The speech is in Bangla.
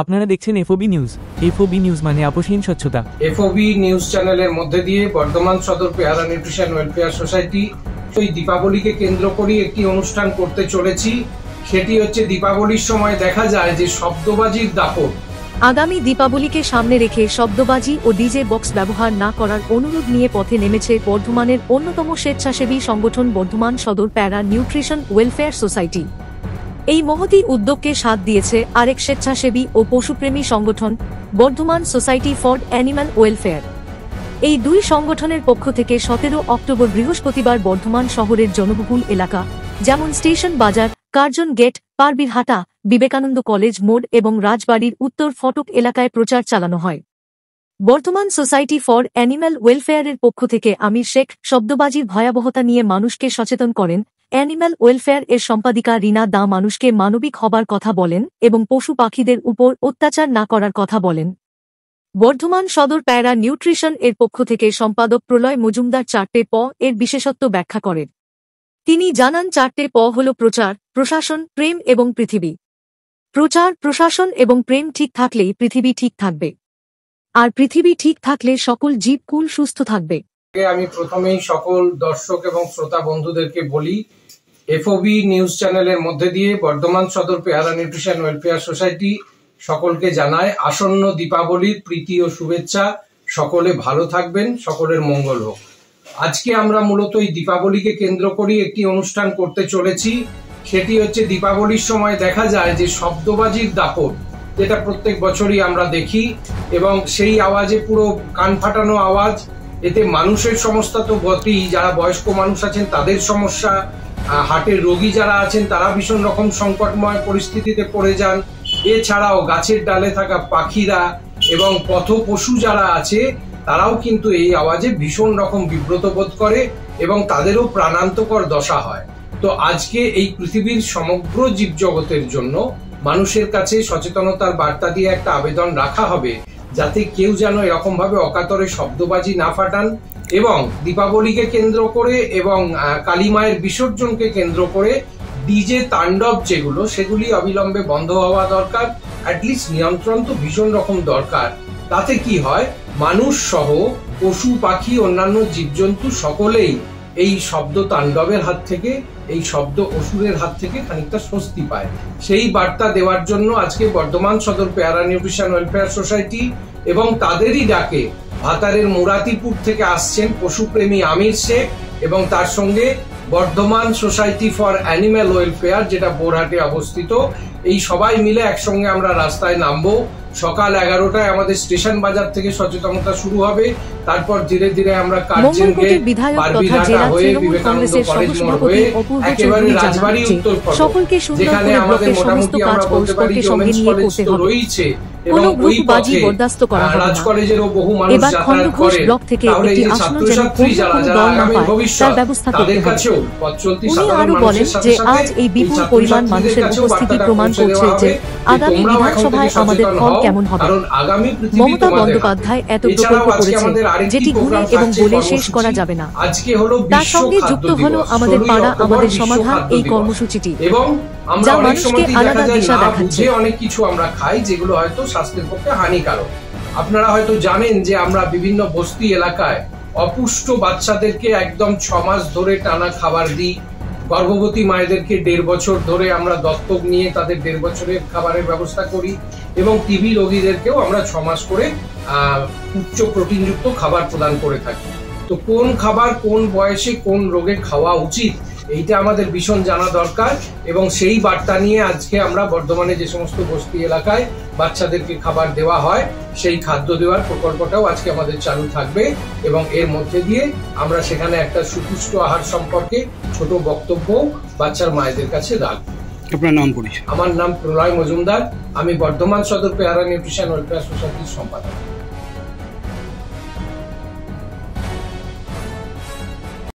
আপনারা দেখছেন এফওবি নিউজ। এফওবি নিউজ মানে আপোষহীন স্বচ্ছতা। এফওবি নিউজ চ্যানেলের মধ্যে দিয়ে বর্ধমান সদর পেয়ারা নিউট্রিশন ওয়েলফেয়ার সোসাইটি এই দীপাবলিকে কেন্দ্র করে একটি অনুষ্ঠান করতে চলেছি। সেটি হচ্ছে দীপাবলির সময় দেখা যায় যে শব্দবাজির দাপট। আগামী দীপাবলিকে সামনে রেখে শব্দবাজি ও ডিজে বক্স ব্যবহার না করার অনুরোধ নিয়ে পথে নেমেছে বর্ধমানের অন্যতম স্বেচ্ছাসেবী সংগঠন বর্ধমান সদর প্যারা নিউট্রিশন ওয়েলফেয়ার সোসাইটি। এই মহতী উদ্যোগকে সাথ দিয়েছে আরেক স্বেচ্ছাসেবী ও পশুপ্রেমী সংগঠন Bardhaman society for animal welfare. এই দুই সংগঠনের পক্ষ থেকে 17 অক্টোবর বৃহস্পতিবার বর্ধমান শহরের জনবহুল এলাকা যেমন স্টেশন বাজার, Curzon gate, Parbirhata, Vivekananda college মোড় এবং রাজবাড়ির উত্তর ফটক এলাকায় প্রচার চালানো হয়। বর্ধমান সোসাইটি ফর অ্যানিম্যাল ওয়েলফেয়ারের পক্ষ থেকে আমির শেখ শব্দবাজির ভয়াবহতা নিয়ে মানুষকে সচেতন করেন। অ্যানিম্যাল ওয়েলফেয়ার এর সম্পাদিকা রিনা দা মানুষকে মানবিক হবার কথা বলেন এবং পশু পাখিদের উপর অত্যাচার না করার কথা বলেন। বর্ধমান সদর প্যারা নিউট্রিশন এর পক্ষ থেকে সম্পাদক প্রলয় মজুমদার 4টে প এর বিশেষত্ব ব্যাখ্যা করেন। তিনি জানান 4টে প হল প্রচার, প্রশাসন, প্রেম এবং পৃথিবী। প্রচার, প্রশাসন এবং প্রেম ঠিক থাকলেই পৃথিবী ঠিক থাকবে, আর পৃথিবী ঠিক থাকলে সকল জীবকুল সুস্থ থাকবে। আমি প্রথমেই সকল দর্শক এবং শ্রোতা বন্ধুদেরকে বলি, এফওবি নিউজ চ্যানেলের মধ্যে দিয়ে বর্ধমান সদর পেয়ারা নিউট্রিশন ওয়েলফেয়ার সোসাইটি সকলকে জানায় আসন্ন দীপাবলির প্রীতি ও শুভেচ্ছা। সকলে ভালো থাকবেন, সকলের মঙ্গল হোক। আজকে আমরা মূলত এই দীপাবলিকে কেন্দ্র করে একটি অনুষ্ঠান করতে চলেছি। সেটি হচ্ছে দীপাবলির সময় দেখা যায় যে শব্দবাজির দাপট, যেটা প্রত্যেক বছরই আমরা দেখি, এবং সেই আওয়াজে পুরো কান ফাটানো আওয়াজ। এতে মানুষের সমস্যা তো বটেই, যারা বয়স্ক মানুষ আছেন তাদের সমস্যা, হার্টের রোগী যারা আছেন তারা ভীষণ রকম সংকটময় পরিস্থিতিতে পড়ে যান। এছাড়াও গাছের ডালে থাকা পাখিরা এবং পথ পশু যারা আছে তারাও কিন্তু এই আওয়াজে ভীষণ রকম বিব্রত বোধ করে এবং তাদেরও প্রাণান্তকর দশা হয়। তো আজকে এই পৃথিবীর সমগ্র জীবজগতের জন্য মানুষের কাছে সচেতনতার বার্তা দিয়ে একটা আবেদন রাখা হবে, যাতে কেউ যেন এরকম ভাবে অকাতরে শব্দবাজি না ফাটান, এবং দীপাবলিকে কেন্দ্র করে এবং কালী মায়ের বিসর্জনকে কেন্দ্র করে ডিজে তাণ্ডব যেগুলো, সেগুলি অবিলম্বে বন্ধ হওয়া দরকার। অ্যাটলিস্ট নিয়ন্ত্রণ তো ভীষণ রকম দরকার। তাতে কি হয়, মানুষ সহ পশু পাখি অন্যান্য জীবজন্তু সকলেই এই শব্দ তাণ্ডবের হাত থেকে, এই শব্দ অসুরের হাত থেকে খানিকটা স্বস্তি পায়। সেই বার্তা দেওয়ার জন্য আজকে বর্ধমান সদর পেয়ারা নিউট্রিশন ওয়েলফেয়ার সোসাইটি এবং তাদেরই ডাকে ভাতারের মুরাতিপুর থেকে আসছেন পশুপ্রেমী আমির শেখ এবং তার সঙ্গে Bardhaman society for animal welfare, যেটা বোরহাটে অবস্থিত। এই সবাই মিলে একসঙ্গে আমরা রাস্তায় নামবো। সকাল 11টায় আমাদের স্টেশন বাজার থেকে সচেতনতা শুরু হবে। তারপর ধীরে ধীরে আমরা কার্জন গেট, পারবীরহাটা হয়ে বিবেকানন্দ কলেজ মোড় হয়ে একেবারে রাজবাড়ি উত্তর ফটক, যেখানে আমাদের মোটামুটি আমরা বলতে পারি ওমেন্স কলেজ তো রয়েছে এবং ওই পথে রাজ কলেজেরও বহু মানুষ যাতায়াত করে। তাহলে এই যে ছাত্রছাত্রী যারা আগামী ভবিষ্যৎ, তাদের কাছেও পথ চলতি সাধারণ মানুষের সাথে সাথে এই ছাত্রছাত্রীদের কাছেও বার্তাটা পৌঁছে দেওয়া হবে। তোমরাও এখন থেকে সচেতন হও, কারণ আগামী পৃথিবী তোমাদের হাতে। এছাড়াও আজকে আমাদের আরেকটি প্রোগ্রাম থাকছে কর্মসূচি। আজকে হলো বিশ্ব খাদ্য দিবস, 16 অক্টোবর বিশ্ব খাদ্য দিবস। এবং আমরা অনেক সময় দেখা যায় না বুঝে অনেক কিছু আমরা খাই যেগুলো হয়তো স্বাস্থ্যের পক্ষে হানিকারক। আপনারা হয়তো জানেন যে আমরা বিভিন্ন বস্তি এলাকায় অপুষ্ট বাচ্চাদেরকে একদম 6 মাস ধরে টানা খাবার দিই। গর্ভবতী মায়েদেরকে 1.5 বছর ধরে আমরা দত্তক নিয়ে তাদের 1.5 বছরের খাবারের ব্যবস্থা করি, এবং টিবি রোগীদেরকেও আমরা 6 মাস করে উচ্চ প্রোটিনযুক্ত খাবার প্রদান করে থাকি। তো কোন খাবার কোন বয়সে কোন রোগে খাওয়া উচিত, এইটা আমাদের ভীষণ জানা দরকার। এবং সেই বার্তা নিয়ে আজকে আমরা বর্ধমানে যে সমস্ত বস্তি এলাকায় বাচ্চাদেরকে খাবার দেওয়া হয়, সেই খাদ্য দেওয়ার প্রকল্পটাও আজকে আমাদের চালু থাকবে, এবং এর মধ্যে দিয়ে আমরা সেখানে একটা সুপুষ্ট আহার সম্পর্কে ছোট বক্তব্য বাচ্চার মায়েদের কাছে রাখবো। আপনার নাম পরিচয়? আমার নাম প্রলয় মজুমদার, আমি বর্ধমান সদর পেয়ারা নিউট্রিশন ওয়েলফেয়ার সোসাইটির সম্পাদক।